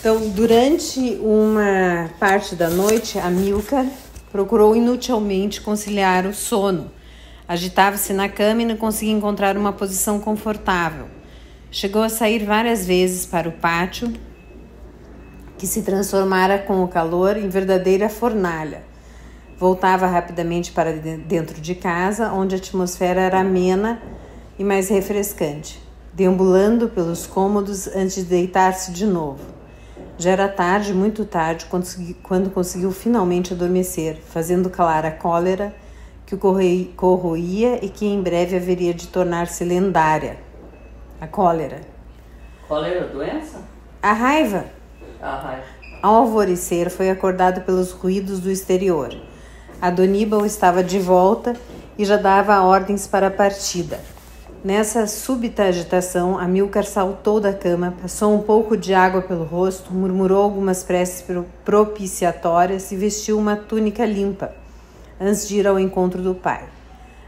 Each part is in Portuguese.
Então, durante uma parte da noite, Amílcar procurou inutilmente conciliar o sono. Agitava-se na cama e não conseguia encontrar uma posição confortável. Chegou a sair várias vezes para o pátio, que se transformara com o calor em verdadeira fornalha. Voltava rapidamente para dentro de casa, onde a atmosfera era amena e mais refrescante, deambulando pelos cômodos antes de deitar-se de novo. Já era tarde, muito tarde, quando conseguiu finalmente adormecer, fazendo calar a cólera que o corroía e que em breve haveria de tornar-se lendária. A cólera. Cólera, doença? A raiva. A raiva. Ao alvorecer, foi acordado pelos ruídos do exterior. Adoníbal estava de volta e já dava ordens para a partida. Nessa súbita agitação, Amílcar saltou da cama, passou um pouco de água pelo rosto, murmurou algumas preces propiciatórias e vestiu uma túnica limpa, antes de ir ao encontro do pai.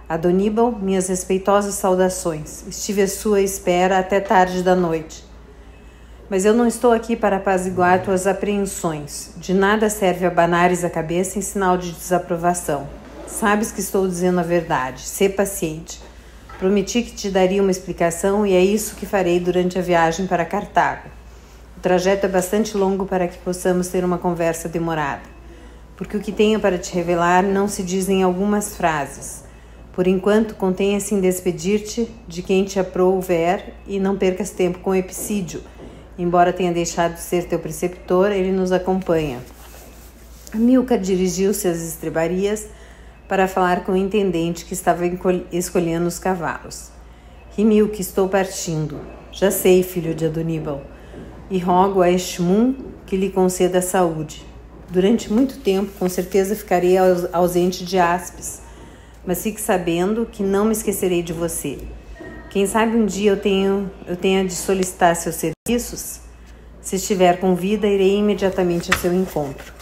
Adoníbal, minhas respeitosas saudações. Estive à sua espera até tarde da noite. Mas eu não estou aqui para apaziguar tuas apreensões. De nada serve abanares a cabeça em sinal de desaprovação. Sabes que estou dizendo a verdade. Sê paciente. Prometi que te daria uma explicação e é isso que farei durante a viagem para Cartago. O trajeto é bastante longo para que possamos ter uma conversa demorada, porque o que tenho para te revelar não se diz em algumas frases. Por enquanto, contenha-se em despedir-te de quem te aprouver e não percas tempo com Epicídio. Embora tenha deixado de ser teu preceptor, ele nos acompanha. Amílcar dirigiu-se às estrebarias para falar com o intendente que estava escolhendo os cavalos. Rimiu que estou partindo. Já sei, filho de Adoníbal, e rogo a Esmum que lhe conceda a saúde. Durante muito tempo, com certeza ficarei ausente de Aspes, mas fique sabendo que não me esquecerei de você. Quem sabe um dia eu tenha de solicitar seus serviços? Se estiver com vida, irei imediatamente a seu encontro.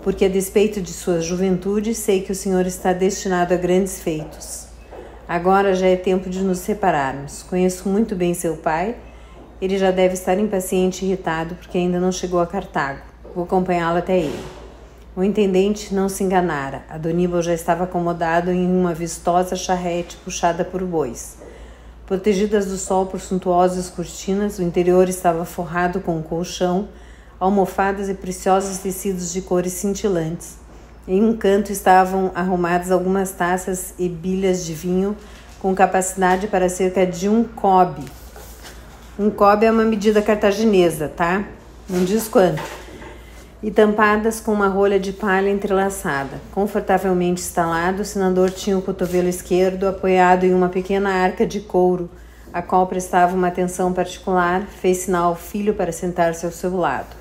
Porque a despeito de sua juventude, sei que o Senhor está destinado a grandes feitos. Agora já é tempo de nos separarmos. Conheço muito bem seu pai. Ele já deve estar impaciente e irritado porque ainda não chegou a Cartago. Vou acompanhá-lo até ele. O intendente não se enganara. Adoníbal já estava acomodado em uma vistosa charrete puxada por bois. Protegidas do sol por suntuosas cortinas, o interior estava forrado com um colchão, almofadas e preciosos tecidos de cores cintilantes. Em um canto estavam arrumadas algumas taças e bilhas de vinho com capacidade para cerca de um cobe. Um cobe é uma medida cartaginesa, tá? Não diz quanto. E tampadas com uma rolha de palha entrelaçada. Confortavelmente instalado, o senador tinha o cotovelo esquerdo apoiado em uma pequena arca de couro, a qual prestava uma atenção particular, fez sinal ao filho para sentar-se ao seu lado.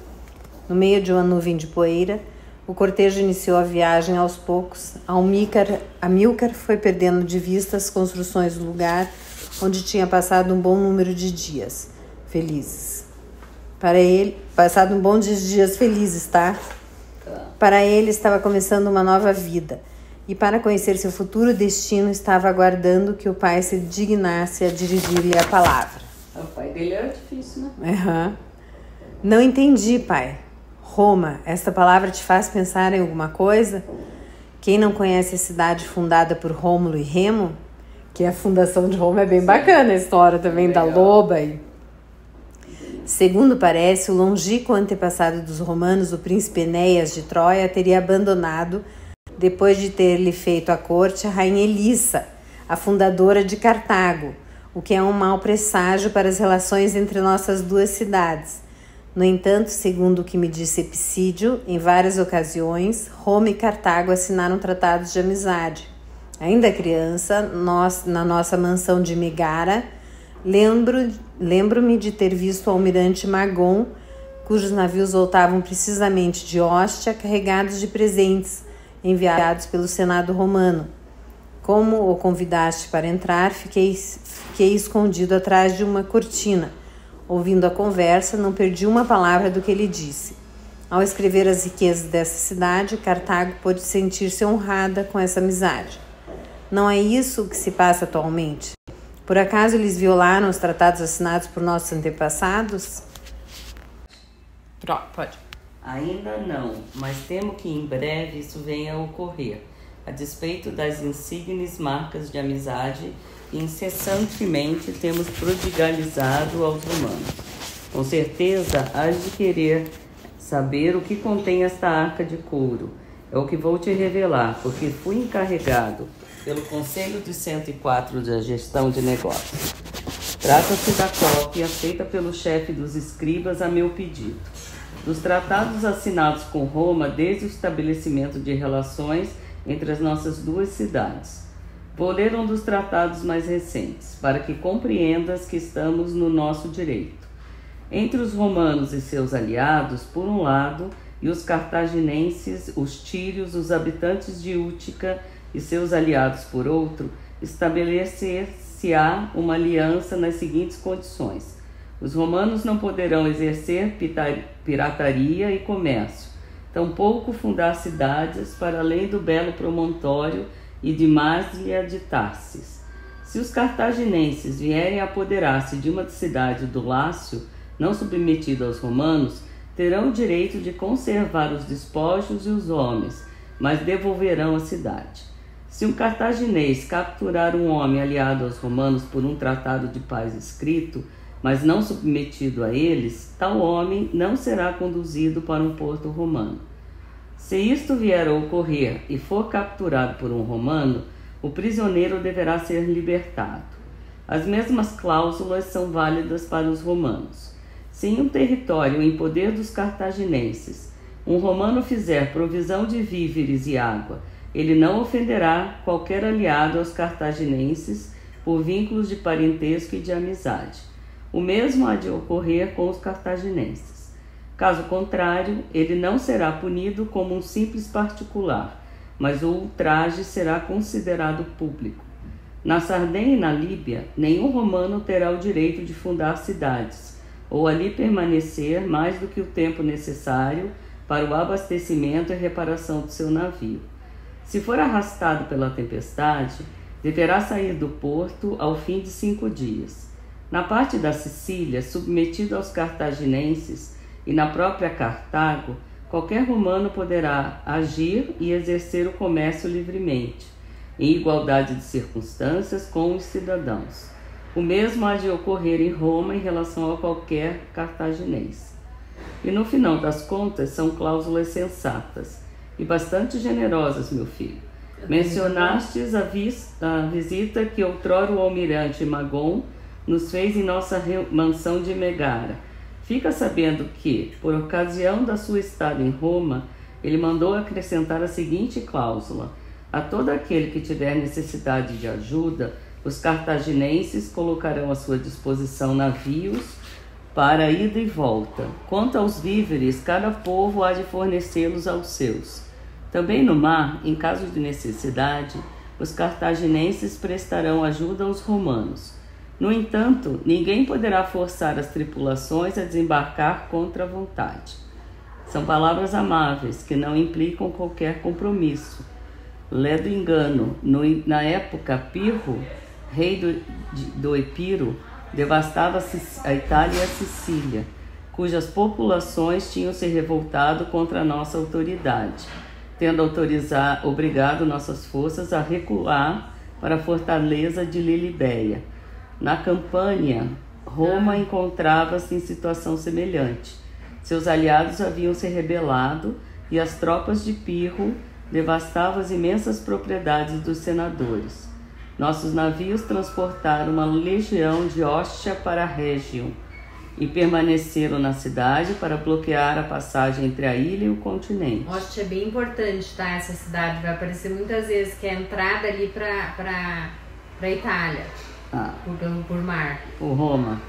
No meio de uma nuvem de poeira, o cortejo iniciou a viagem aos poucos. Amílcar foi perdendo de vista as construções do lugar onde tinha passado um bom número de dias felizes. Para ele, passado um bom de dias felizes, tá? Para ele estava começando uma nova vida. E para conhecer seu futuro destino, estava aguardando que o pai se dignasse a dirigir-lhe a palavra. O pai dele era difícil, né? Uhum. Não entendi, pai. Roma, esta palavra te faz pensar em alguma coisa? Quem não conhece a cidade fundada por Rômulo e Remo, que a fundação de Roma é bem bacana, a história também da loba. Segundo parece, o longínquo antepassado dos romanos, o príncipe Enéas de Troia, teria abandonado, depois de ter-lhe feito a corte, a rainha Elissa, a fundadora de Cartago, o que é um mau presságio para as relações entre nossas duas cidades. No entanto, segundo o que me disse Epicídio, em várias ocasiões, Roma e Cartago assinaram tratados de amizade. Ainda criança, na nossa mansão de Megara, lembro-me de ter visto o almirante Magon, cujos navios voltavam precisamente de Ostia, carregados de presentes, enviados pelo Senado romano. Como o convidaste para entrar, fiquei escondido atrás de uma cortina. Ouvindo a conversa, não perdi uma palavra do que ele disse. Ao escrever as riquezas dessa cidade, Cartago pôde sentir-se honrada com essa amizade. Não é isso o que se passa atualmente? Por acaso eles violaram os tratados assinados por nossos antepassados? Pode. Ainda não, mas temo que em breve isso venha a ocorrer, a despeito das insígnes marcas de amizade que incessantemente temos prodigalizado aos romanos. Com certeza, hás de querer saber o que contém esta arca de couro. É o que vou te revelar, porque fui encarregado pelo Conselho de 104 da Gestão de Negócios. Trata-se da cópia feita pelo chefe dos escribas a meu pedido, dos tratados assinados com Roma desde o estabelecimento de relações entre as nossas duas cidades. Vou ler um dos tratados mais recentes, para que compreendas que estamos no nosso direito. Entre os romanos e seus aliados, por um lado, e os cartaginenses, os tírios, os habitantes de Útica e seus aliados por outro, estabelecer-se-á uma aliança nas seguintes condições. Os romanos não poderão exercer pirataria e comércio, tampouco fundar cidades para além do belo promontório e de Másia de Tarsis. Se os cartaginenses vierem a apoderar-se de uma cidade do Lácio, não submetida aos romanos, terão o direito de conservar os despojos e os homens, mas devolverão a cidade. Se um cartaginês capturar um homem aliado aos romanos por um tratado de paz escrito, mas não submetido a eles, tal homem não será conduzido para um porto romano. Se isto vier a ocorrer e for capturado por um romano, o prisioneiro deverá ser libertado. As mesmas cláusulas são válidas para os romanos. Se em um território em poder dos cartaginenses um romano fizer provisão de víveres e água, ele não ofenderá qualquer aliado aos cartaginenses por vínculos de parentesco e de amizade. O mesmo há de ocorrer com os cartaginenses. Caso contrário, ele não será punido como um simples particular, mas o ultraje será considerado público. Na Sardenha e na Líbia, nenhum romano terá o direito de fundar cidades, ou ali permanecer mais do que o tempo necessário para o abastecimento e reparação do seu navio. Se for arrastado pela tempestade, deverá sair do porto ao fim de 5 dias. Na parte da Sicília, submetido aos cartaginenses, e na própria Cartago, qualquer romano poderá agir e exercer o comércio livremente, em igualdade de circunstâncias com os cidadãos. O mesmo há de ocorrer em Roma em relação a qualquer cartaginense. E no final das contas, são cláusulas sensatas e bastante generosas, meu filho. Mencionastes a visita que outrora o almirante Magon nos fez em nossa mansão de Megara. Fica sabendo que, por ocasião da sua estada em Roma, ele mandou acrescentar a seguinte cláusula: a todo aquele que tiver necessidade de ajuda, os cartaginenses colocarão à sua disposição navios para ida e volta. Quanto aos víveres, cada povo há de fornecê-los aos seus. Também no mar, em caso de necessidade, os cartaginenses prestarão ajuda aos romanos. No entanto, ninguém poderá forçar as tripulações a desembarcar contra a vontade. São palavras amáveis que não implicam qualquer compromisso. Ledo engano, na época Pirro, rei do Epiro, devastava a Itália e a Sicília, cujas populações tinham se revoltado contra a nossa autoridade, tendo obrigado nossas forças a recuar para a fortaleza de Lilibéia. Na Campânia, Roma encontrava-se em situação semelhante. Seus aliados haviam se rebelado e as tropas de Pirro devastavam as imensas propriedades dos senadores. Nossos navios transportaram uma legião de Ostia para Rhegium e permaneceram na cidade para bloquear a passagem entre a ilha e o continente. Ostia é bem importante, tá? Essa cidade vai aparecer muitas vezes, que é a entrada ali para Itália. Por mar. Por Roma.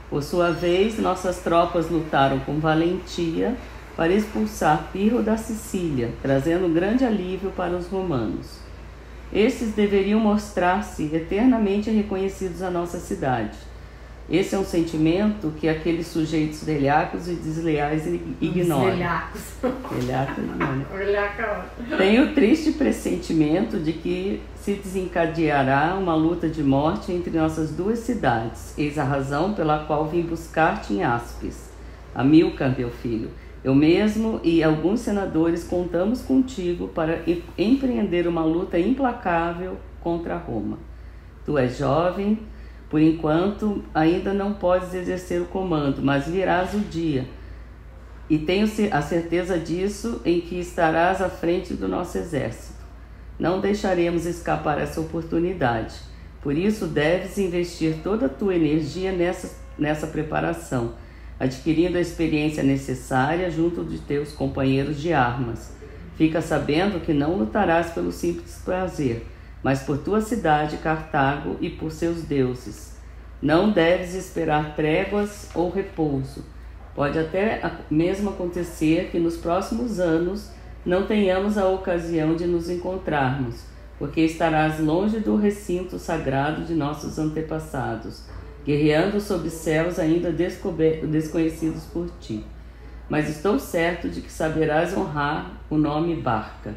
Por sua vez, nossas tropas lutaram com valentia para expulsar Pirro da Sicília, trazendo grande alívio para os romanos. Estes deveriam mostrar-se eternamente reconhecidos à nossa cidade. Esse é um sentimento que aqueles sujeitos velhacos e desleais ignoram. Velhacos não. Tenho o triste pressentimento de que se desencadeará uma luta de morte entre nossas duas cidades, eis a razão pela qual vim buscar-te em Áspis. Amílcar, meu filho, eu mesmo e alguns senadores contamos contigo para empreender uma luta implacável contra Roma. Tu és jovem, por enquanto ainda não podes exercer o comando, mas virás o dia, e tenho a certeza disso, em que estarás à frente do nosso exército. Não deixaremos escapar essa oportunidade. Por isso deves investir toda a tua energia nessa preparação, adquirindo a experiência necessária junto de teus companheiros de armas. Fica sabendo que não lutarás pelo simples prazer, mas por tua cidade, Cartago, e por seus deuses. Não deves esperar tréguas ou repouso. Pode até mesmo acontecer que nos próximos anos não tenhamos a ocasião de nos encontrarmos, porque estarás longe do recinto sagrado de nossos antepassados, guerreando sob céus ainda desconhecidos por ti. Mas estou certo de que saberás honrar o nome Barca.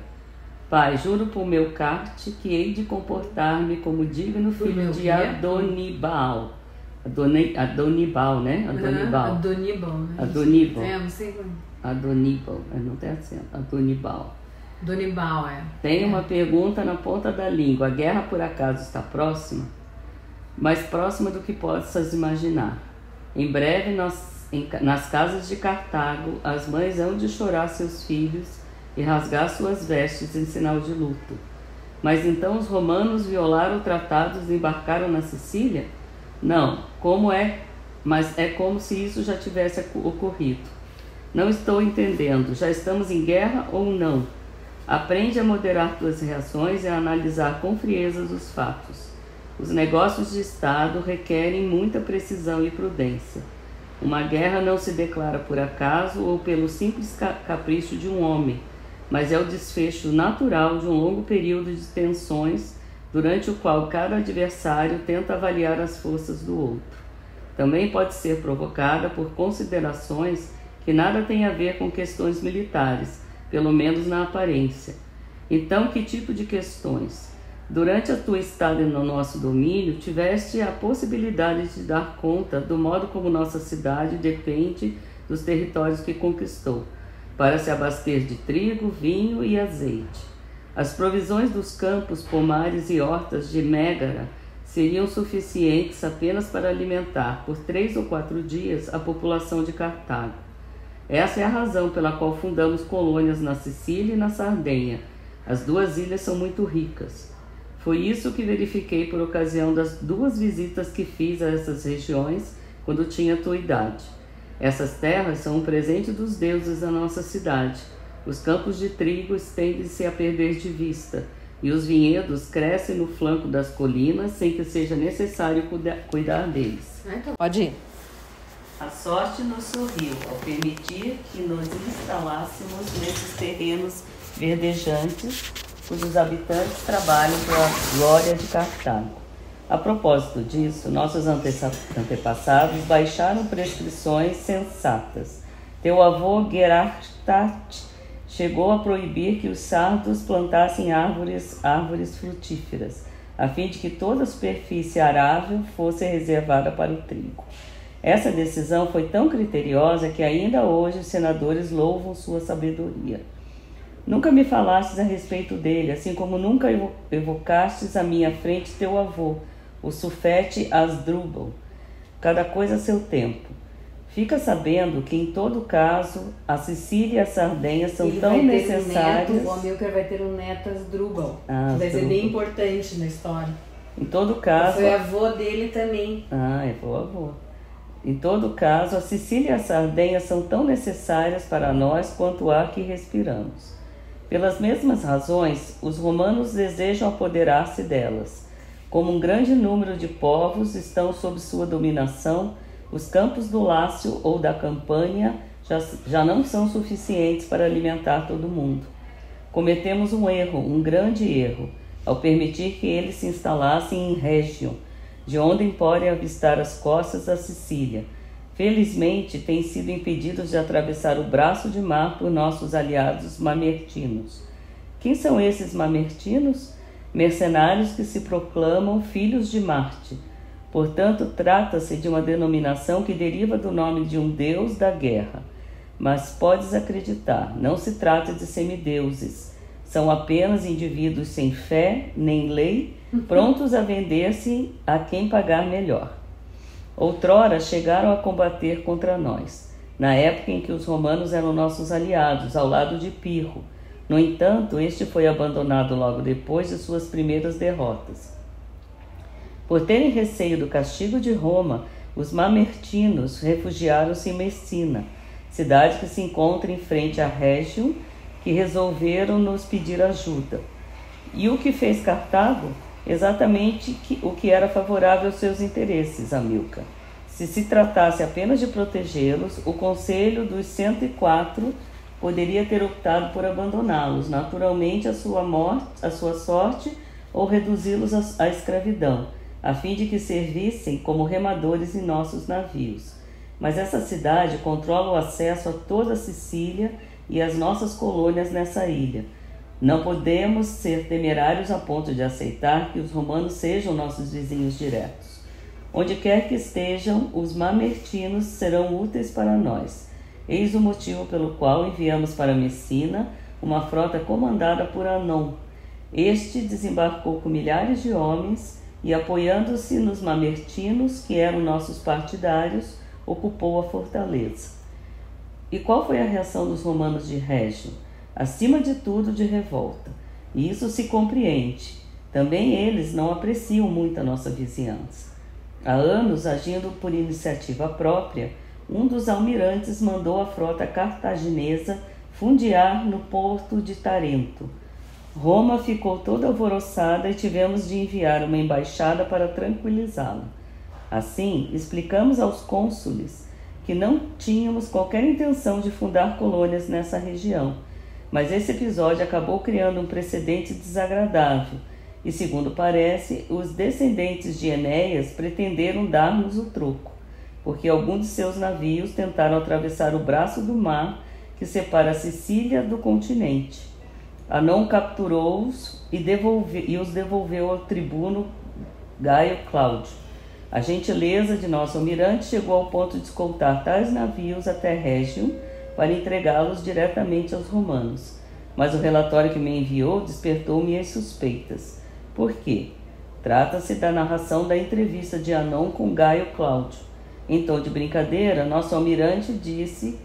Pai, juro por meu carte que hei de comportar-me como digno filho de Adonibal. Adonibal, né? Adonibal, né? Adonibal. Não sei como. Adonibal, não tem acento. Adonibal. Donibal, Tem uma pergunta na ponta da língua. A guerra por acaso está próxima? Mais próxima do que possas imaginar. Em breve, nas casas de Cartago, as mães hão de chorar seus filhos e rasgar suas vestes em sinal de luto. Mas então os romanos violaram tratados e embarcaram na Sicília? Não, mas é como se isso já tivesse ocorrido. Não estou entendendo, já estamos em guerra ou não? Aprende a moderar tuas reações e a analisar com frieza os fatos. Os negócios de Estado requerem muita precisão e prudência. Uma guerra não se declara por acaso ou pelo simples capricho de um homem, mas é o desfecho natural de um longo período de tensões, durante o qual cada adversário tenta avaliar as forças do outro. Também pode ser provocada por considerações que nada têm a ver com questões militares, pelo menos na aparência. Então, que tipo de questões? Durante a tua estada no nosso domínio, tiveste a possibilidade de dar conta do modo como nossa cidade depende dos territórios que conquistou, para se abastecer de trigo, vinho e azeite. As provisões dos campos, pomares e hortas de Mégara seriam suficientes apenas para alimentar, por 3 ou 4 dias, a população de Cartago. Essa é a razão pela qual fundamos colônias na Sicília e na Sardenha. As 2 ilhas são muito ricas. Foi isso que verifiquei por ocasião das 2 visitas que fiz a essas regiões quando tinha tua idade. Essas terras são um presente dos deuses à nossa cidade. Os campos de trigo estendem-se a perder de vista, e os vinhedos crescem no flanco das colinas sem que seja necessário cuidar deles. Pode ir. A sorte nos sorriu ao permitir que nos instalássemos nesses terrenos verdejantes, cujos habitantes trabalham pela glória de Cartago. A propósito disso, nossos antepassados baixaram prescrições sensatas. Teu avô Gerartat chegou a proibir que os sardos plantassem árvores frutíferas, a fim de que toda a superfície arável fosse reservada para o trigo. Essa decisão foi tão criteriosa que ainda hoje os senadores louvam sua sabedoria. Nunca me falastes a respeito dele, assim como nunca evocastes à minha frente teu avô, o sufete Asdrubal. Cada coisa a seu tempo. Fica sabendo que, em todo caso, a Sicília e a Sardenha são tão necessárias... O Amílcar vai ter um neto Asdrubal, que vai ser bem importante na história. Em todo caso... Foi avô dele também. Foi avô. Em todo caso, a Sicília e a Sardenha são tão necessárias para nós quanto o ar que respiramos. Pelas mesmas razões, os romanos desejam apoderar-se delas. Como um grande número de povos estão sob sua dominação, os campos do Lácio ou da Campânia já não são suficientes para alimentar todo mundo. Cometemos um grande erro, ao permitir que eles se instalassem em Rhegium, de onde podem avistar as costas da Sicília. Felizmente, têm sido impedidos de atravessar o braço de mar por nossos aliados mamertinos. Quem são esses mamertinos? Mercenários que se proclamam filhos de Marte. Portanto, trata-se de uma denominação que deriva do nome de um deus da guerra. Mas podes acreditar, não se trata de semideuses. São apenas indivíduos sem fé nem lei, prontos a vender-se a quem pagar melhor. Outrora chegaram a combater contra nós, na época em que os romanos eram nossos aliados, ao lado de Pirro. No entanto, este foi abandonado logo depois de suas primeiras derrotas. Por terem receio do castigo de Roma, os mamertinos refugiaram-se em Messina, cidade que se encontra em frente a Régio, que resolveram nos pedir ajuda. E o que fez Cartago? Exatamente o que era favorável aos seus interesses, Amílcar. Se tratasse apenas de protegê-los, o conselho dos 104 poderia ter optado por abandoná-los, naturalmente à sua sorte, ou reduzi-los à escravidão, a fim de que servissem como remadores em nossos navios. Mas essa cidade controla o acesso a toda a Sicília e as nossas colônias nessa ilha. Não podemos ser temerários a ponto de aceitar que os romanos sejam nossos vizinhos diretos. Onde quer que estejam, os mamertinos serão úteis para nós. Eis o motivo pelo qual enviamos para Messina uma frota comandada por Anon. Este desembarcou com milhares de homens e, apoiando-se nos mamertinos, que eram nossos partidários, ocupou a fortaleza. E qual foi a reação dos romanos de Régio? Acima de tudo, de revolta. E isso se compreende. Também eles não apreciam muito a nossa vizinhança. Há anos, agindo por iniciativa própria, um dos almirantes mandou a frota cartaginesa fundear no porto de Tarento. Roma ficou toda alvoroçada e tivemos de enviar uma embaixada para tranquilizá-la. Assim, explicamos aos cônsules que não tínhamos qualquer intenção de fundar colônias nessa região, mas esse episódio acabou criando um precedente desagradável e, segundo parece, os descendentes de Enéas pretenderam dar-nos o troco, porque alguns de seus navios tentaram atravessar o braço do mar que separa a Sicília do continente. Anon capturou-os e os devolveu ao tribuno Gaio Cláudio. A gentileza de nosso almirante chegou ao ponto de escoltar tais navios até Régio para entregá-los diretamente aos romanos. Mas o relatório que me enviou despertou minhas suspeitas. Por quê? Trata-se da narração da entrevista de Anon com Gaio Cláudio. Em tom de brincadeira, nosso almirante disse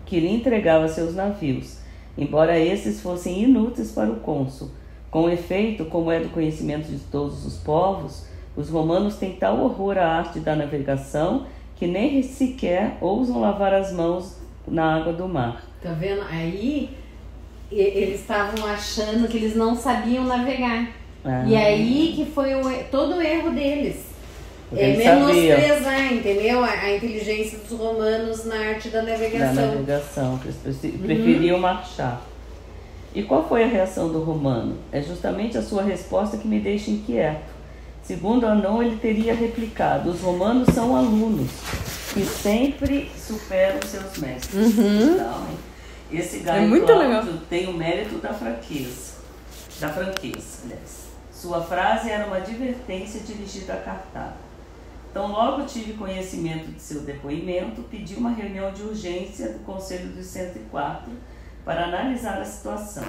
que lhe entregava seus navios, embora esses fossem inúteis para o cônsul. Com efeito, como é do conhecimento de todos os povos, os romanos têm tal horror à arte da navegação que nem sequer ousam lavar as mãos na água do mar. Tá vendo? Aí eles estavam achando que eles não sabiam navegar. E aí que foi todo o erro deles. Menosprezar, entendeu? A inteligência dos romanos na arte da navegação. Eles preferiam marchar. E qual foi a reação do romano? É justamente a sua resposta que me deixa inquieto. Segundo Anon, ele teria replicado: os romanos são alunos que sempre superam seus mestres. Então, esse Gaio Cláudio tem o mérito da franqueza, aliás. Sua frase era uma advertência dirigida a Cartago. Então, logo tive conhecimento de seu depoimento, pedi uma reunião de urgência do Conselho dos 104 para analisar a situação.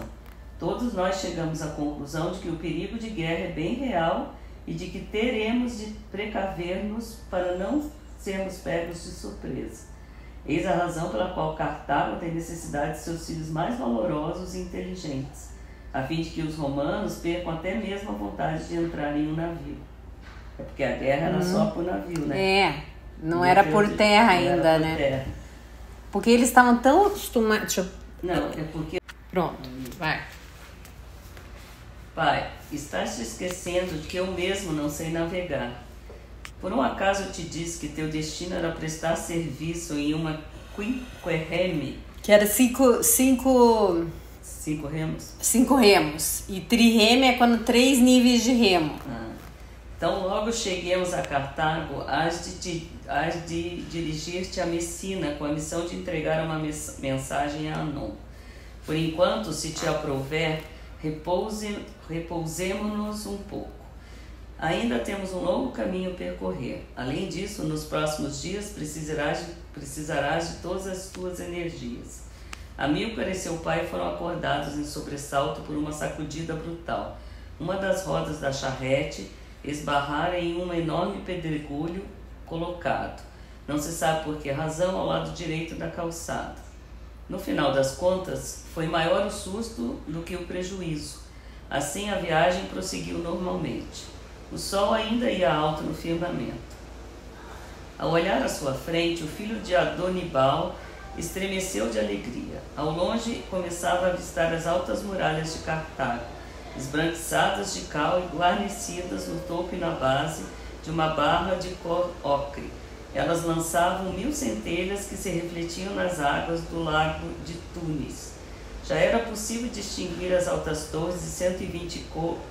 Todos nós chegamos à conclusão de que o perigo de guerra é bem real e de que teremos de precaver-nos para não sermos pegos de surpresa. Eis a razão pela qual Cartago tem necessidade de seus filhos mais valorosos e inteligentes, a fim de que os romanos percam até mesmo a vontade de entrar em um navio. É porque a guerra era só por navio, né? Não era por terra ainda, né? Terra. Porque eles estavam tão acostumados... Não, é porque... Pronto, vai. Pai, estás te esquecendo de que eu mesmo não sei navegar. Por um acaso eu te disse que teu destino era prestar serviço em uma quinquereme? Que era cinco remos? 5 remos. E trireme é quando 3 níveis de remo. Então logo cheguemos a Cartago, hás de dirigir-te a Messina com a missão de entregar uma mensagem a Anon. Por enquanto, se te aprouver, repousemo-nos um pouco. Ainda temos um longo caminho a percorrer. Além disso, nos próximos dias precisarás de todas as tuas energias. Amílcar e seu pai foram acordados em sobressalto por uma sacudida brutal. Uma das rodas da charrete esbarrara em um enorme pedregulho colocado, não se sabe por que razão, ao lado direito da calçada. No final das contas, foi maior o susto do que o prejuízo. Assim, a viagem prosseguiu normalmente. O sol ainda ia alto no firmamento. Ao olhar à sua frente, o filho de Adonibal estremeceu de alegria. Ao longe, começava a avistar as altas muralhas de Cartago, esbranquiçadas de cal e guarnecidas no topo e na base de uma barra de cor ocre. Elas lançavam 1000 centelhas que se refletiam nas águas do lago de Tunis. Já era possível distinguir as altas torres de 120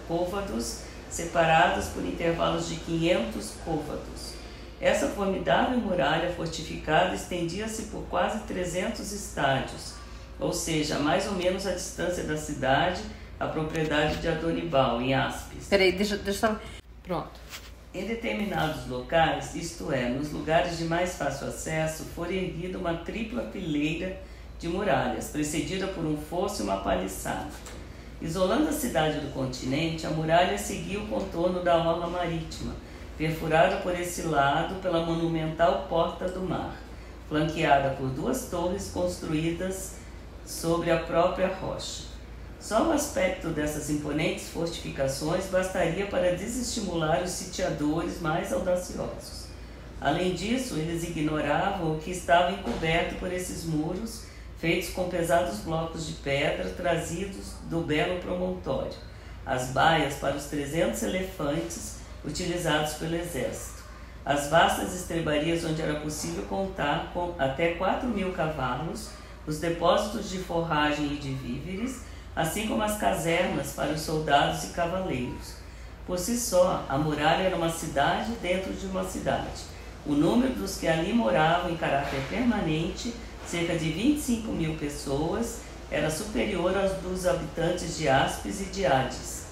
côvados, separadas por intervalos de 500 côvados. Essa formidável muralha fortificada estendia-se por quase 300 estádios, ou seja, mais ou menos a distância da cidade, a propriedade de Adonibal, em Áspis. Peraí, deixa eu... Pronto. Em determinados locais, isto é, nos lugares de mais fácil acesso, foi erguida uma tripla fileira de muralhas, precedida por um fosso e uma paliçada. Isolando a cidade do continente, a muralha seguia o contorno da orla marítima, perfurada por esse lado pela monumental Porta do Mar, flanqueada por 2 torres construídas sobre a própria rocha. Só o aspecto dessas imponentes fortificações bastaria para desestimular os sitiadores mais audaciosos. Além disso, eles ignoravam o que estava encoberto por esses muros, feitos com pesados blocos de pedra trazidos do belo promontório, as baias para os 300 elefantes utilizados pelo exército, as vastas estrebarias onde era possível contar com até 4.000 cavalos, os depósitos de forragem e de víveres, assim como as casernas para os soldados e cavaleiros. Por si só, a muralha era uma cidade dentro de uma cidade. O número dos que ali moravam em caráter permanente, cerca de 25.000 pessoas, era superior aos dos habitantes de Áspis e de Hades.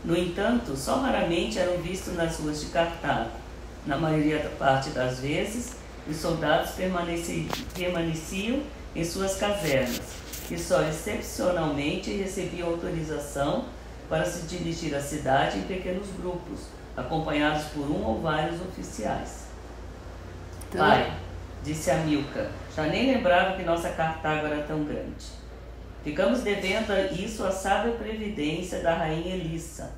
No entanto, só raramente eram vistos nas ruas de Cartago. Na maioria da parte das vezes, os soldados permaneciam em suas casernas, e só excepcionalmente recebiam autorização para se dirigir à cidade em pequenos grupos, acompanhados por um ou vários oficiais. Então... Pai, disse Amílcar, já nem lembrava que nossa Cartago era tão grande. Ficamos devendo isso à sábia previdência da rainha Elissa.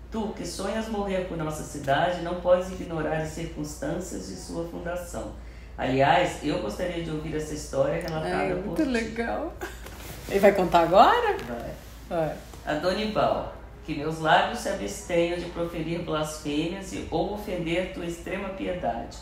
Tu, que sonhas morrer por nossa cidade, não podes ignorar as circunstâncias de sua fundação. Aliás, eu gostaria de ouvir essa história relatada por ti. Muito legal. Ele vai contar agora? Vai. Adonibal, que meus lábios se abstenham de proferir blasfêmias ou ofender tua extrema piedade.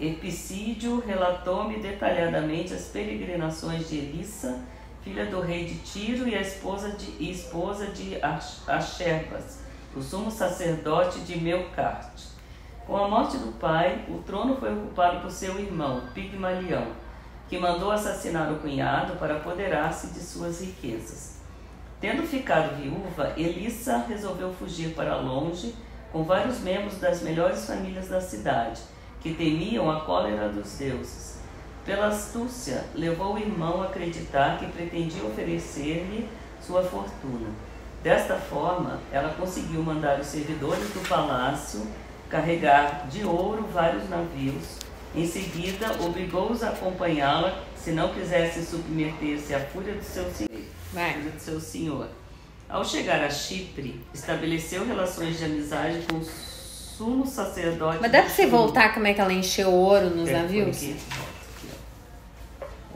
Epicídio relatou-me detalhadamente as peregrinações de Elissa, filha do rei de Tiro, e esposa de Axerpas, o sumo sacerdote de Melcarte. Com a morte do pai, o trono foi ocupado por seu irmão, Pigmalião, que mandou assassinar o cunhado para apoderar-se de suas riquezas. Tendo ficado viúva, Elissa resolveu fugir para longe com vários membros das melhores famílias da cidade, que temiam a cólera dos deuses. Pela astúcia, levou o irmão a acreditar que pretendia oferecer-lhe sua fortuna. Desta forma, ela conseguiu mandar os servidores do palácio carregar de ouro vários navios. Em seguida, obrigou-os a acompanhá-la se não quisessem submeter-se à fúria do seu senhor. Ao chegar a Chipre, estabeleceu relações de amizade com o sumo sacerdote. Mas dá pra você voltar como é que ela encheu ouro nos navios? Aqui,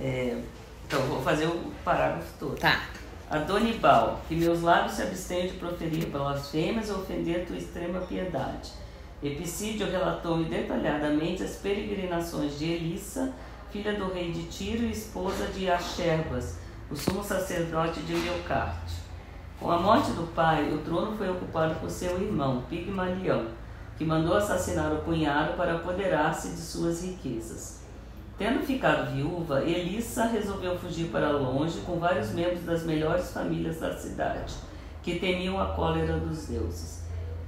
então, vou fazer o parágrafo todo. Tá. Adonibal, que meus lábios se abstenham de proferir blasfêmias ou ofender tua extrema piedade. Epicídio relatou-me detalhadamente as peregrinações de Elissa, filha do rei de Tiro e esposa de Axerpas, o sumo sacerdote de Melcarte. Com a morte do pai, o trono foi ocupado por seu irmão, Pigmalião, que mandou assassinar o cunhado para apoderar-se de suas riquezas. Tendo ficado viúva, Elissa resolveu fugir para longe com vários membros das melhores famílias da cidade, que temiam a cólera dos deuses.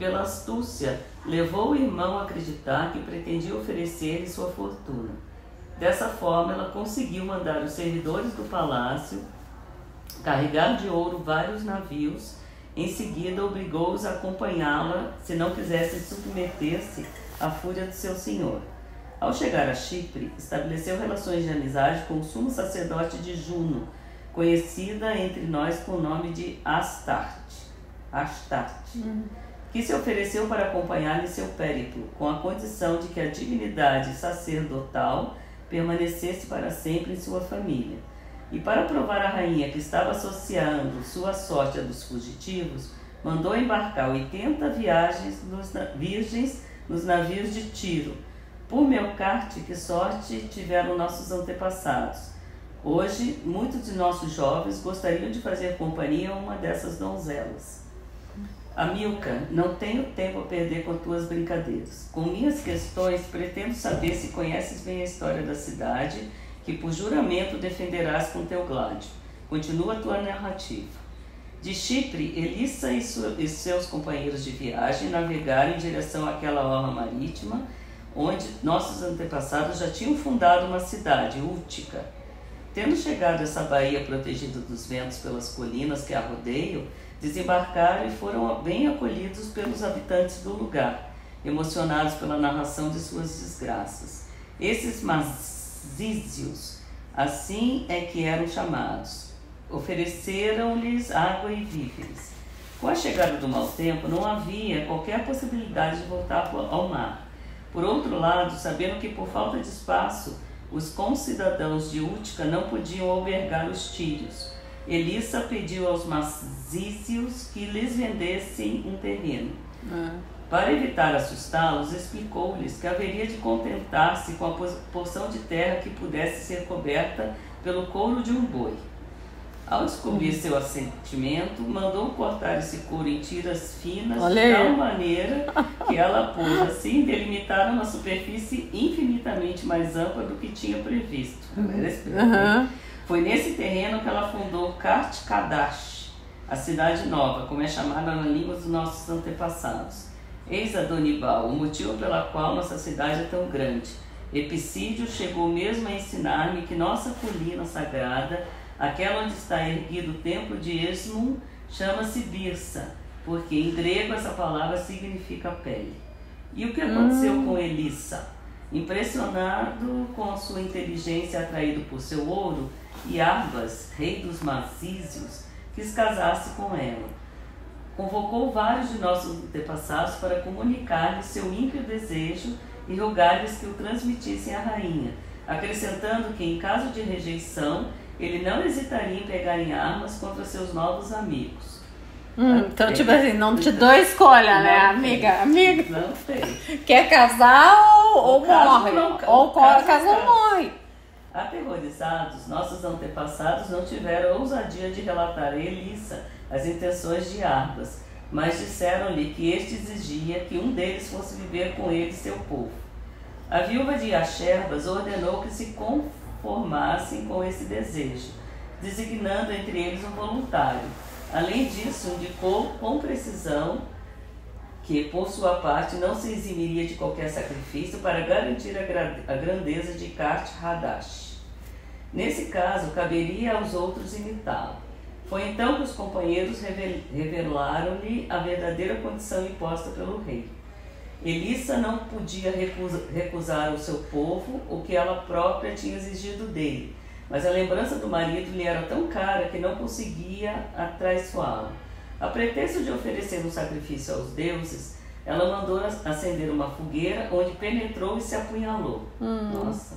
pela astúcia, levou o irmão a acreditar que pretendia oferecer-lhe sua fortuna. Dessa forma, ela conseguiu mandar os servidores do palácio carregar de ouro vários navios. Em seguida, obrigou-os a acompanhá-la se não quisessem submeter-se à fúria do seu senhor. Ao chegar a Chipre, estabeleceu relações de amizade com o sumo sacerdote de Juno, conhecida entre nós com o nome de Astarte, que se ofereceu para acompanhar-lhe seu périplo, com a condição de que a divindade sacerdotal permanecesse para sempre em sua família. E para provar à rainha que estava associando sua sorte à dos fugitivos, mandou embarcar 80 virgens nos navios de Tiro. Por Melcarte, que sorte tiveram nossos antepassados. Hoje, muitos de nossos jovens gostariam de fazer companhia a uma dessas donzelas. Amilcar, não tenho tempo a perder com tuas brincadeiras. Com minhas questões, pretendo saber se conheces bem a história da cidade, que por juramento defenderás com teu gládio. Continua a tua narrativa. De Chipre, Elissa e seus companheiros de viagem navegaram em direção àquela orla marítima, onde nossos antepassados já tinham fundado uma cidade, Útica. Tendo chegado a essa baía protegida dos ventos pelas colinas que a rodeiam, desembarcaram e foram bem acolhidos pelos habitantes do lugar, emocionados pela narração de suas desgraças. Esses mazízios, assim é que eram chamados, ofereceram-lhes água e víveres. Com a chegada do mau tempo, não havia qualquer possibilidade de voltar ao mar. Por outro lado, sabendo que por falta de espaço, os concidadãos de Útica não podiam albergar os tírios, Elissa pediu aos mazícios que lhes vendessem um terreno. Para evitar assustá-los, explicou-lhes que haveria de contentar-se com a porção de terra que pudesse ser coberta pelo couro de um boi. Ao descobrir seu assentimento, mandou cortar esse couro em tiras finas de tal maneira que ela pôde assim delimitar uma superfície infinitamente mais ampla do que tinha previsto. Foi nesse terreno que ela fundou Kart Kadash, a cidade nova, como é chamada na língua dos nossos antepassados. Eis, Adonibal, o motivo pela qual nossa cidade é tão grande. Epicídio chegou mesmo a ensinar-me que nossa colina sagrada, aquela onde está erguido o templo de Esmun, chama-se Birsa, porque em grego essa palavra significa pele. E o que aconteceu com Elissa? Impressionado com a sua inteligência e atraído por seu ouro, Iarbas, rei dos Mazízios, quis casar-se com ela. Convocou vários de nossos antepassados para comunicar-lhes seu ímpio desejo e rogar-lhes que o transmitissem à rainha, acrescentando que, em caso de rejeição, ele não hesitaria em pegar em armas contra seus novos amigos. Então, tipo assim, não te dou escolha, né, amiga? Não tem. Quer casar ou morre? Ou casa ou morre. Aterrorizados, nossos antepassados não tiveram ousadia de relatar a Elissa as intenções de Arbas, mas disseram-lhe que este exigia que um deles fosse viver com ele e seu povo. A viúva de Axerbas ordenou que se conformassem com esse desejo, designando entre eles um voluntário. Além disso, indicou com precisão que, por sua parte, não se eximiria de qualquer sacrifício para garantir a grandeza de Kart Hadash. Nesse caso, caberia aos outros imitá-lo. Foi então que os companheiros revelaram-lhe a verdadeira condição imposta pelo rei. Elissa não podia recusar ao seu povo o que ela própria tinha exigido dele, mas a lembrança do marido lhe era tão cara que não conseguia atraiçoá-lo. A pretexto de oferecer um sacrifício aos deuses, ela mandou acender uma fogueira, onde penetrou e se apunhalou. Nossa!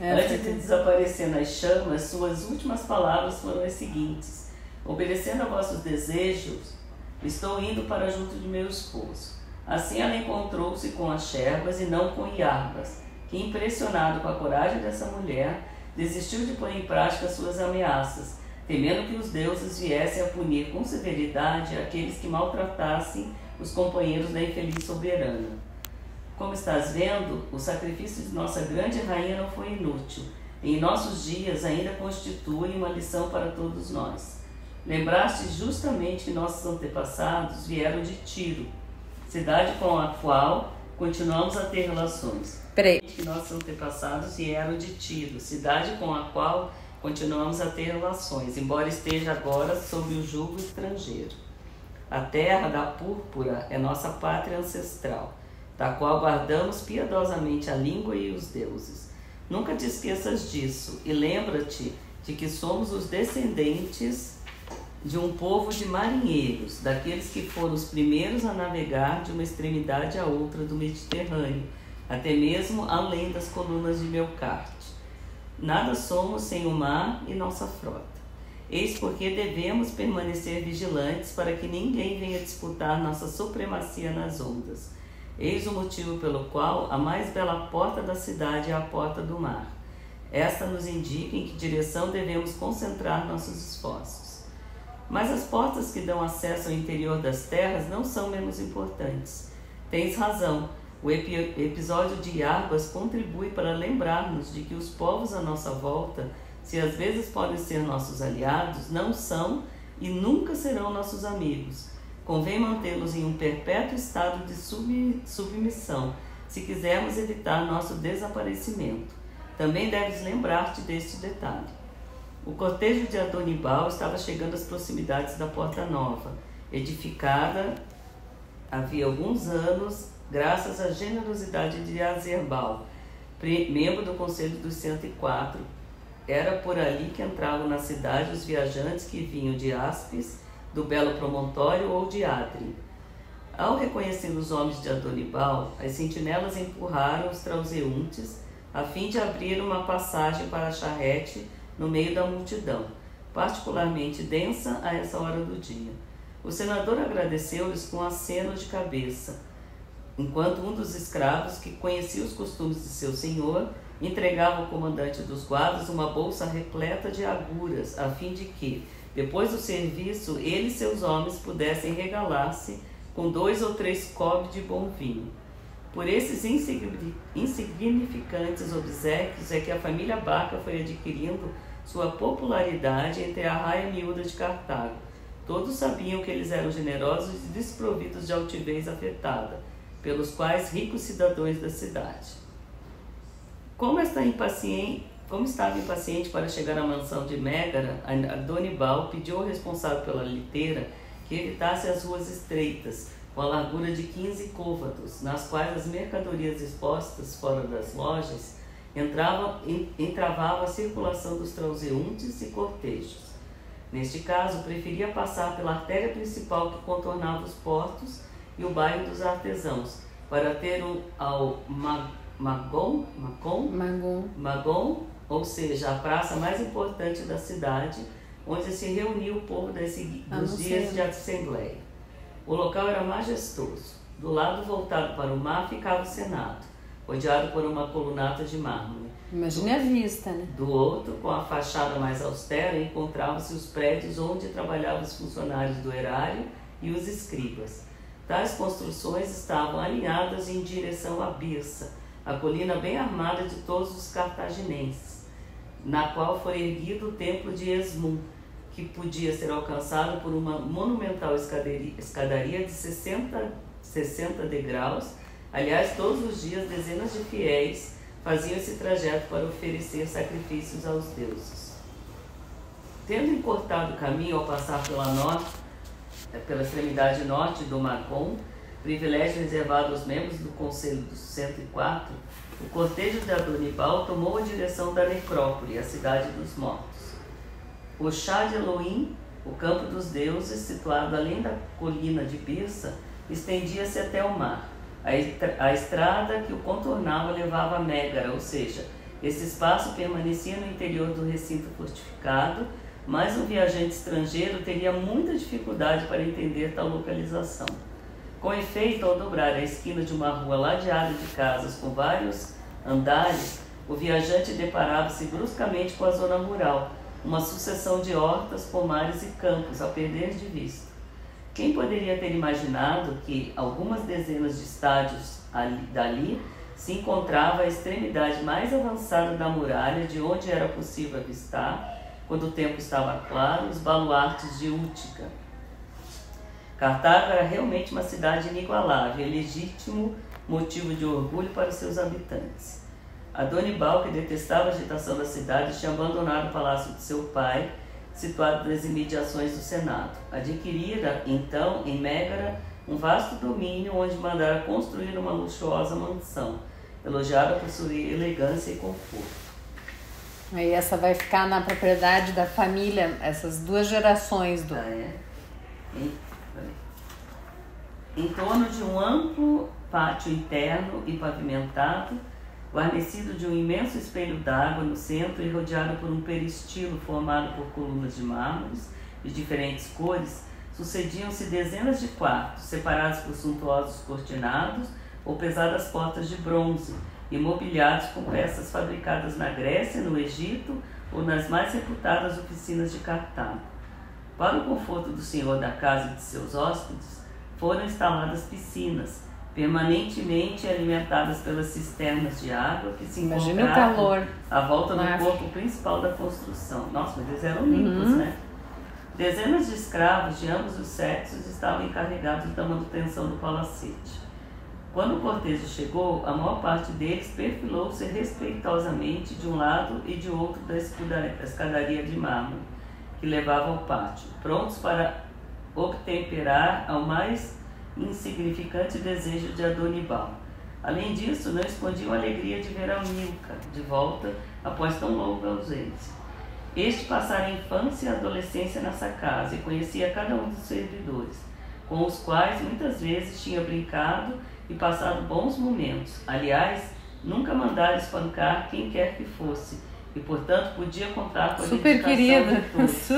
Antes de desaparecer nas chamas, suas últimas palavras foram as seguintes: obedecendo a vossos desejos, estou indo para junto de meu esposo. Assim ela encontrou-se com Axerbas e não com Iarbas, que, impressionado com a coragem dessa mulher, desistiu de pôr em prática suas ameaças, temendo que os deuses viessem a punir com severidade aqueles que maltratassem os companheiros da infeliz soberana. Como estás vendo, o sacrifício de nossa grande rainha não foi inútil. Em nossos dias ainda constitui uma lição para todos nós. Lembraste justamente que nossos antepassados vieram de Tiro, cidade com a qual continuamos a ter relações. Peraí. Que nossos antepassados vieram de Tiro, cidade com a qual continuamos a ter relações, embora esteja agora sob o jugo estrangeiro. A terra da púrpura é nossa pátria ancestral, da qual guardamos piedosamente a língua e os deuses. Nunca te esqueças disso e lembra-te de que somos os descendentes de um povo de marinheiros, daqueles que foram os primeiros a navegar de uma extremidade à outra do Mediterrâneo, até mesmo além das colunas de Melcarte. Nada somos sem o mar e nossa frota. Eis porque devemos permanecer vigilantes para que ninguém venha disputar nossa supremacia nas ondas. Eis o motivo pelo qual a mais bela porta da cidade é a porta do mar. Esta nos indica em que direção devemos concentrar nossos esforços. Mas as portas que dão acesso ao interior das terras não são menos importantes. Tens razão. O episódio de Jarbas contribui para lembrar-nos de que os povos à nossa volta, se às vezes podem ser nossos aliados, não são e nunca serão nossos amigos. Convém mantê-los em um perpétuo estado de submissão, se quisermos evitar nosso desaparecimento. Também deves lembrar-te deste detalhe. O cortejo de Adonibal estava chegando às proximidades da Porta Nova, edificada havia alguns anos, graças à generosidade de Azerbal, membro do Conselho dos 104. Era por ali que entravam na cidade os viajantes que vinham de Aspis, do Belo Promontório ou de Adrien. Ao reconhecer os homens de Adonibal, as sentinelas empurraram os transeuntes a fim de abrir uma passagem para a charrete no meio da multidão, particularmente densa a essa hora do dia. O senador agradeceu-lhes com aceno de cabeça, enquanto um dos escravos, que conhecia os costumes de seu senhor, entregava ao comandante dos guardas uma bolsa repleta de agulhas, a fim de que, depois do serviço, ele e seus homens pudessem regalar-se com 2 ou 3 copos de bom vinho. Por esses insignificantes obséquios é que a família Barca foi adquirindo sua popularidade entre a raia miúda de Cartago. Todos sabiam que eles eram generosos e desprovidos de altivez afetada, pelos quais ricos cidadãos da cidade. Como estava impaciente para chegar à mansão de Mégara, Adonibal pediu ao responsável pela liteira que evitasse as ruas estreitas, com a largura de 15 côvados, nas quais as mercadorias expostas fora das lojas entravavam a circulação dos transeuntes e cortejos. Neste caso, preferia passar pela artéria principal que contornava os portos e o bairro dos artesãos, para ter ao Magon, ou seja, a praça mais importante da cidade, onde se reunia o povo dos dias de assembleia. O local era majestoso. Do lado voltado para o mar ficava o Senado, rodeado por uma colunata de mármore. Imagine a vista, né? Do outro, com a fachada mais austera, encontravam-se os prédios onde trabalhavam os funcionários do erário e os escribas. Tais construções estavam alinhadas em direção à Birsa, a colina bem armada de todos os cartaginenses, na qual foi erguido o templo de Esmun, que podia ser alcançado por uma monumental escadaria de 60 degraus. Aliás, todos os dias dezenas de fiéis faziam esse trajeto para oferecer sacrifícios aos deuses. Tendo encurtado o caminho ao passar pela extremidade norte do Magon, privilégio reservado aos membros do Conselho dos 104, o cortejo de Adonibal tomou a direção da necrópole, a cidade dos mortos. O chá de Elohim, o campo dos deuses, situado além da colina de Birsa, estendia-se até o mar. A estrada que o contornava levava a Mégara, ou seja, esse espaço permanecia no interior do recinto fortificado, mas um viajante estrangeiro teria muita dificuldade para entender tal localização. Com efeito, ao dobrar a esquina de uma rua ladeada de casas com vários andares, o viajante deparava-se bruscamente com a zona rural, uma sucessão de hortas, pomares e campos a perder de vista. Quem poderia ter imaginado que algumas dezenas de estádios dali se encontrava a extremidade mais avançada da muralha, de onde era possível avistar, quando o tempo estava claro, os baluartes de Útica. Cartago era realmente uma cidade inigualável e legítimo motivo de orgulho para os seus habitantes. Adonibal, que detestava a agitação da cidade, tinha abandonado o palácio de seu pai, situado nas imediações do Senado. Adquirira, então, em Mégara, um vasto domínio onde mandara construir uma luxuosa mansão, elogiada por sua elegância e conforto. Aí essa vai ficar na propriedade da família, essas 2 gerações do... Em torno de um amplo pátio interno e pavimentado, guarnecido de um imenso espelho d'água no centro e rodeado por um peristilo formado por colunas de mármores de diferentes cores, sucediam-se dezenas de quartos, separados por suntuosos cortinados ou pesadas portas de bronze, e mobiliados com peças fabricadas na Grécia, no Egito ou nas mais reputadas oficinas de Cartago. Para o conforto do senhor da casa e de seus hóspedes, foram instaladas piscinas, permanentemente alimentadas pelas cisternas de água que se encontravam à volta do corpo principal da construção. Nossa, mas eles eram limpos, né? Dezenas de escravos de ambos os sexos estavam encarregados da manutenção do palacete. Quando o cortejo chegou, a maior parte deles perfilou-se respeitosamente de um lado e de outro da escadaria de mármore que levava ao pátio, prontos para obtemperar ao mais insignificante desejo de Adonibal. Além disso, não escondiam a alegria de ver Amílcar de volta após tão longa ausência. Este passara a infância e a adolescência nessa casa e conhecia cada um dos servidores, com os quais muitas vezes tinha brincado e passado bons momentos. Aliás, nunca mandara espancar quem quer que fosse, e portanto podia contar com a dedicação de todos.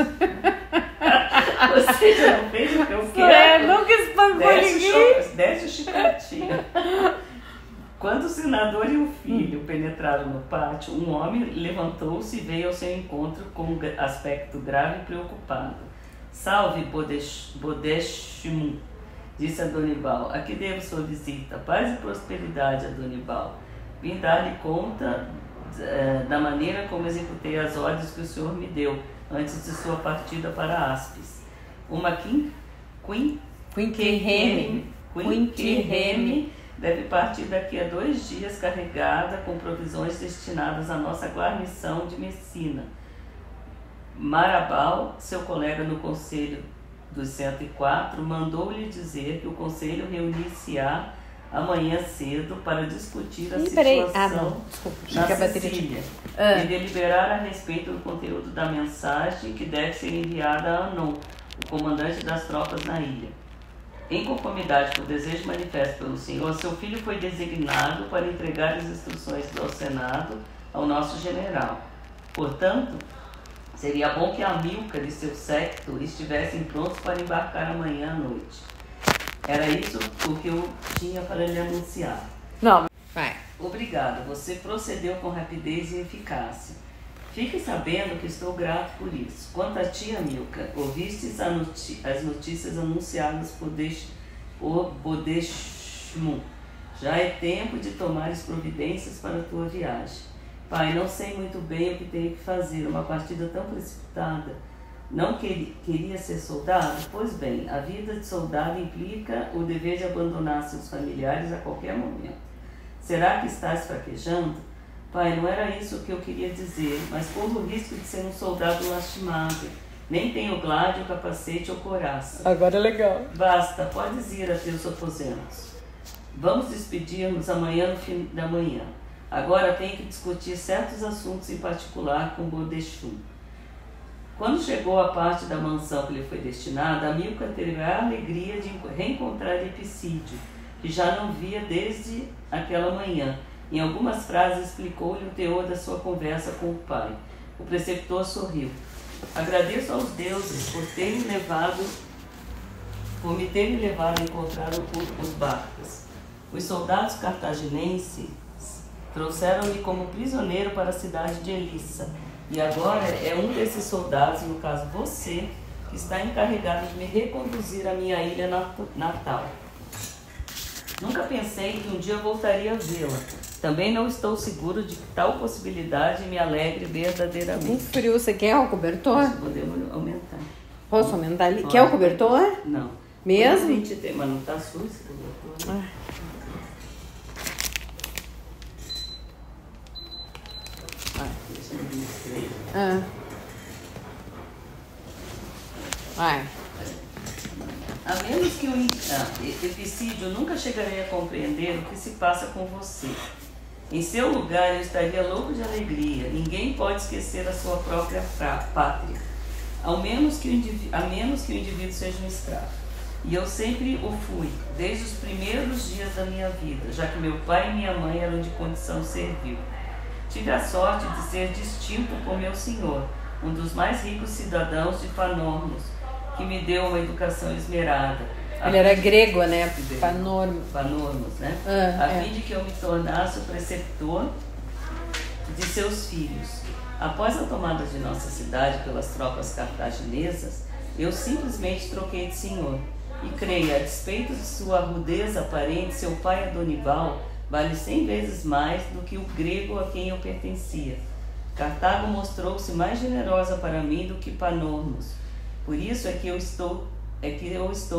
Você já não fez o que eu quero? Nunca espancou ninguém. Desce o chicotinho. Quando o senador e o filho penetraram no pátio, um homem levantou-se e veio ao seu encontro com um aspecto grave e preocupado. Salve, Bodeshmu, disse Adonibal. A que devo sua visita? Paz e prosperidade, Adonibal. Vim dar-lhe conta da maneira como executei as ordens que o senhor me deu antes de sua partida para Aspis. Uma Quinquereme deve partir daqui a 2 dias carregada com provisões destinadas à nossa guarnição de Messina. Marabal, seu colega no Conselho dos 104, mandou-lhe dizer que o Conselho reunir-se-á amanhã cedo para discutir a situação na Sicília e deliberar a respeito do conteúdo da mensagem que deve ser enviada a Anon, o comandante das tropas na ilha. Em conformidade com o desejo manifesto pelo senhor, seu filho foi designado para entregar as instruções ao Senado ao nosso general. Portanto, seria bom que Amílcar e seu séquito estivessem prontos para embarcar amanhã à noite. Era isso o que eu tinha para lhe anunciar. Não, vai. Obrigado, você procedeu com rapidez e eficácia. Fique sabendo que estou grato por isso. Quanto a ti, Amílcar, ouvistes as notícias anunciadas por Bodeshmu. Já é tempo de tomares providências para a tua viagem. Pai, não sei muito bem o que tenho que fazer, uma partida tão precipitada. Não queria ser soldado? Pois bem, a vida de soldado implica o dever de abandonar seus familiares a qualquer momento. Será que estás fraquejando? Pai, não era isso que eu queria dizer, mas corro o risco de ser um soldado lastimado. Nem tenho gládio, capacete ou couraça. Agora é legal. Basta, podes ir a teus aposentos. Vamos despedir-nos amanhã no fim da manhã. Agora tenho que discutir certos assuntos em particular com Bodeshmu. Quando chegou a parte da mansão que lhe foi destinada, Amílcar teve a alegria de reencontrar Epicídio, que já não via desde aquela manhã. Em algumas frases explicou-lhe o teor da sua conversa com o pai. O preceptor sorriu. Agradeço aos deuses por me terem levado a encontrar os barcos. Os soldados cartaginenses trouxeram-me como prisioneiro para a cidade de Elissa. E agora é um desses soldados, no caso você, que está encarregado de me reconduzir à minha ilha natal. Nunca pensei que um dia voltaria a vê-la. Também não estou seguro de que tal possibilidade me alegre verdadeiramente. Um frio, você quer o cobertor? Podemos aumentar. Posso aumentar ali? Quer o cobertor? Não. Mesmo? 20 tem, mas não tá sujo. Deixa eu me escrever. Vai. A menos que o Epicídio nunca chegarei a compreender o que se passa com você. Em seu lugar eu estaria louco de alegria. Ninguém pode esquecer a sua própria pátria, a menos que o indivíduo seja um escravo. E eu sempre o fui, desde os primeiros dias da minha vida, já que meu pai e minha mãe eram de condição servil. Tive a sorte de ser distinto com meu senhor, um dos mais ricos cidadãos de Panormos, que me deu uma educação esmerada. Ele era grego, né? Panormos, né? A fim de que eu me tornasse o preceptor de seus filhos. Após a tomada de nossa cidade pelas tropas cartaginesas, eu simplesmente troquei de senhor. E creia, a despeito de sua rudeza aparente, seu pai Adonibal vale 100 vezes mais do que o grego a quem eu pertencia. Cartago mostrou-se mais generosa para mim do que Panormos. Por isso é que eu estou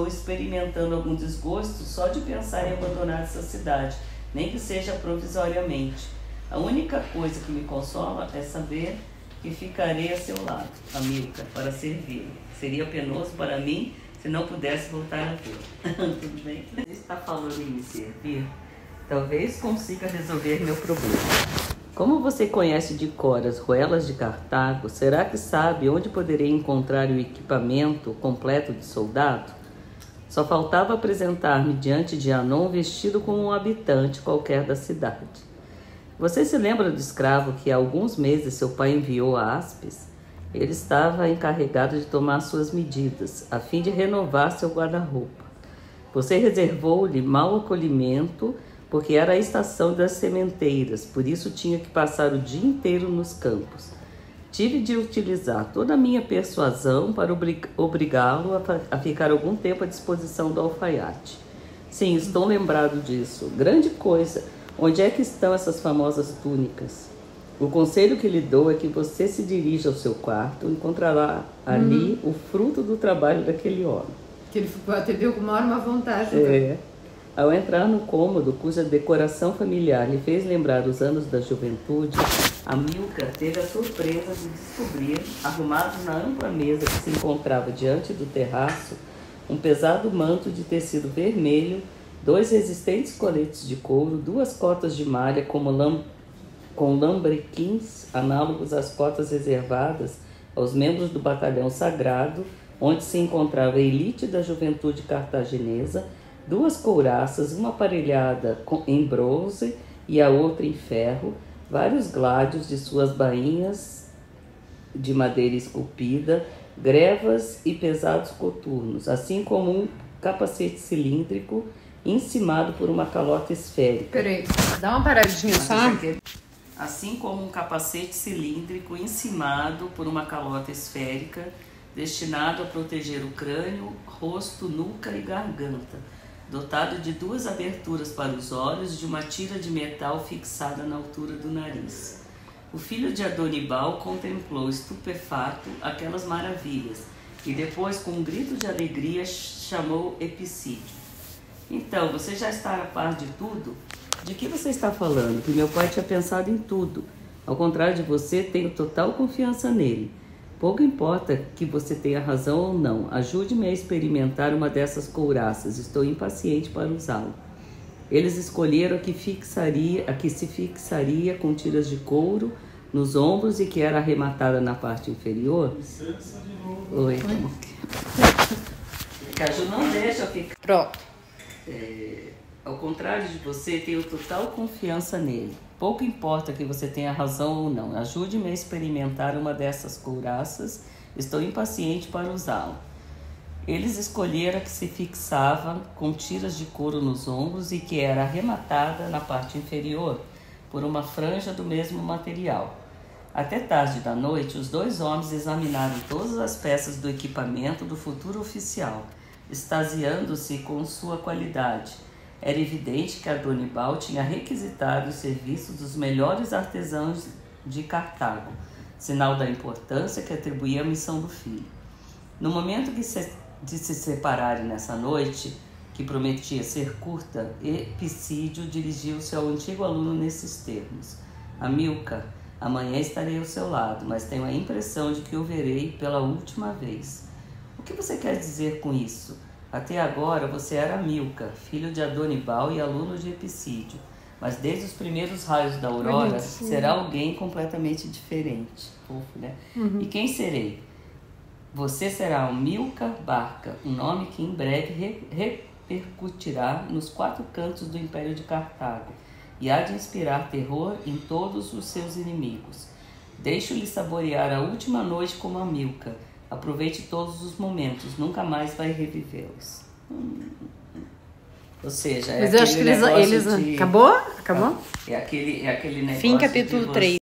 experimentando algum desgosto só de pensar em abandonar essa cidade, nem que seja provisoriamente. A única coisa que me consola é saber que ficarei a seu lado, Amílcar, para servi-lo. Seria penoso para mim se não pudesse voltar a vê-lo. Tudo bem? Você está falando em me servir? Talvez consiga resolver meu problema. Como você conhece de cor as ruelas de Cartago, será que sabe onde poderei encontrar o equipamento completo de soldado? Só faltava apresentar-me diante de Anon vestido como um habitante qualquer da cidade. Você se lembra do escravo que há alguns meses seu pai enviou a Aspis? Ele estava encarregado de tomar suas medidas, a fim de renovar seu guarda-roupa. Você reservou-lhe mau acolhimento, porque era a estação das sementeiras, por isso tinha que passar o dia inteiro nos campos. Tive de utilizar toda a minha persuasão para obrigá-lo a ficar algum tempo à disposição do alfaiate. Sim, estou lembrado disso. Grande coisa! Onde é que estão essas famosas túnicas? O conselho que lhe dou é que você se dirija ao seu quarto e encontrará ali o fruto do trabalho daquele homem. Que ele atendeu com maior uma vontade. Ao entrar no cômodo, cuja decoração familiar lhe fez lembrar os anos da juventude, Amílcar teve a surpresa de descobrir, arrumado na ampla mesa que se encontrava diante do terraço, um pesado manto de tecido vermelho, 2 resistentes coletes de couro, 2 cotas de malha com lambrequins análogos às cotas reservadas aos membros do batalhão sagrado, onde se encontrava a elite da juventude cartaginesa, 2 couraças, uma aparelhada em bronze e a outra em ferro, vários gládios de suas bainhas de madeira esculpida, grevas e pesados coturnos, assim como um capacete cilíndrico encimado por uma calota esférica. Peraí, dá uma paradinha só. Assim como um capacete cilíndrico encimado por uma calota esférica, destinado a proteger o crânio, rosto, nuca e garganta, dotado de 2 aberturas para os olhos e de uma tira de metal fixada na altura do nariz. O filho de Adonibal contemplou estupefato aquelas maravilhas e depois, com um grito de alegria, chamou Epicídio. Então, você já está a par de tudo? De que você está falando? Que meu pai tinha pensado em tudo. Ao contrário de você, tenho total confiança nele. Pouco importa que você tenha razão ou não. Ajude-me a experimentar uma dessas couraças. Estou impaciente para usá-lo. Eles escolheram a que se fixaria com tiras de couro nos ombros e que era arrematada na parte inferior. Oi. Caju, não deixa eu ficar. Pronto. Ao contrário de você, tenho total confiança nele. Pouco importa que você tenha razão ou não. Ajude-me a experimentar uma dessas couraças. Estou impaciente para usá-lo. Eles escolheram a que se fixava com tiras de couro nos ombros e que era arrematada na parte inferior por uma franja do mesmo material. Até tarde da noite, os 2 homens examinaram todas as peças do equipamento do futuro oficial, extasiando-se com sua qualidade. Era evidente que Adonibal tinha requisitado os serviços dos melhores artesãos de Cartago, sinal da importância que atribuía à missão do filho. No momento de se separarem nessa noite, que prometia ser curta, Epicídio dirigiu-se ao antigo aluno nesses termos: Amilcar, amanhã estarei ao seu lado, mas tenho a impressão de que o verei pela última vez. O que você quer dizer com isso? Até agora você era Amilcar, filho de Adonibal e aluno de Epicídio, mas desde os primeiros raios da aurora será alguém completamente diferente. Fofo, né? E quem serei? Você será Amilcar Barca, um nome que em breve repercutirá nos 4 cantos do Império de Cartago e há de inspirar terror em todos os seus inimigos. Deixo-lhe saborear a última noite como Amilcar. Aproveite todos os momentos, nunca mais vai revivê-los. Ou seja, mas eu acho que eles de... Acabou? É aquele negócio. Fim, capítulo 3.